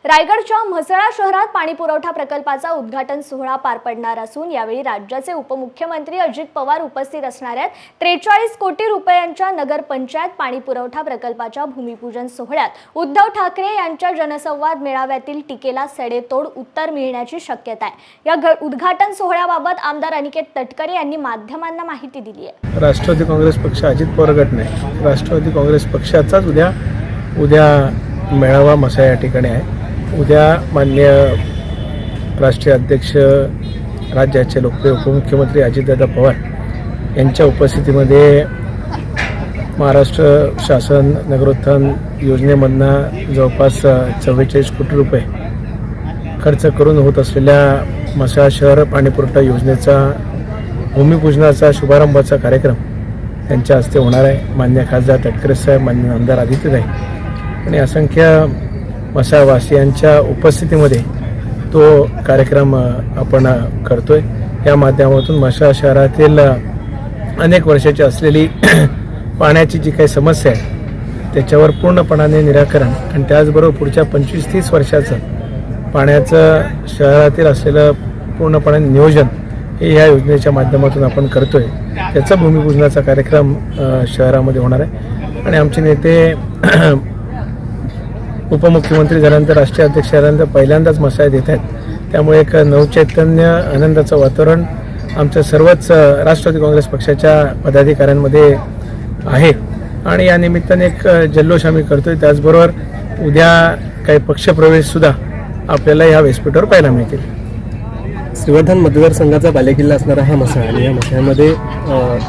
रायगडच्या म्हसळा शहरात पाणी पुरवठा प्रकल्पाचा उद्घाटन सोहळा पार पडणार असून यावेळी राज्याचे उपमुख्यमंत्री अजित पवार उपस्थित असणार आहेत। 43 कोटी रुपयांच्या नगरपंचायत पाणी पुरवठा प्रकल्पाच्या भूमिपूजन सोहळ्यात उद्धव ठाकरे यांच्या जनसंवाद मेळाव्यातील टीकेला सडेतोड उत्तर मिळण्याची शक्यता आहे। या उद्घाटन सोहळ्याबाबत आमदार अनिकेत तटकरे यांनी माध्यमांना माहिती दिली आहे। राष्ट्रवादी काँग्रेस पक्ष अजित पवार गट नाही, राष्ट्रवादी काँग्रेस पक्षाचाच उद्या मेळावा म्हसळा या ठिकाणी आहे। उद्या माननीय राष्ट्रीय अध्यक्ष राज्याचे लोकप्रिय उपमुख्यमंत्री अजितदादा पवार यांच्या उपस्थितीमध्ये महाराष्ट्र शासन नगरोत्थान योजनेमधनं जवळपास 44 कोटी रुपये खर्च करून होत असलेल्या म्हसळा शहर पाणीपुरवठा योजनेचा भूमिपूजनाचा शुभारंभाचा कार्यक्रम त्यांच्या हस्ते होणार आहे। मान्य खासदार तटकरे साहेब, मान्य आमदार आदित्यताई आणि असंख्य म्हसळावासियांच्या उपस्थितीमध्ये तो कार्यक्रम आपण करतोय। या माध्यमातून म्हसळा शहरातील अनेक वर्षाची असलेली पाण्याची जी काही समस्या आहे त्याच्यावर पूर्णपणाने निराकरण आणि त्याचबरोबर पुढच्या 25-30 वर्षाचं पाण्याचं शहरातील असलेलं पूर्णपणे नियोजन हे या योजनेच्या माध्यमातून आपण करतोय। त्याचा भूमिपूजनाचा कार्यक्रम शहरामध्ये होणार आहे आणि आमचे नेते उपमुख्यमंत्री झाल्यानंतर राष्ट्रीय अध्यक्ष झाल्यानंतर पहिल्यांदाच म्हसळ्यात येत आहेत। त्यामुळे एक नवचैतन्य आनंदाचं वातावरण आमच्या सर्वच राष्ट्रवादी काँग्रेस पक्षाच्या पदाधिकाऱ्यांमध्ये आहे आणि या निमित्ताने एक जल्लोष आम्ही करतोय। त्याचबरोबर उद्या काही पक्षप्रवेशसुद्धा आपल्याला या व्यासपीठावर पाहायला मिळतील। श्रीवर्धन मतदारसंघाचा बालेकिल्ला असणारा हा म्हसळा आणि या म्हसळ्यामध्ये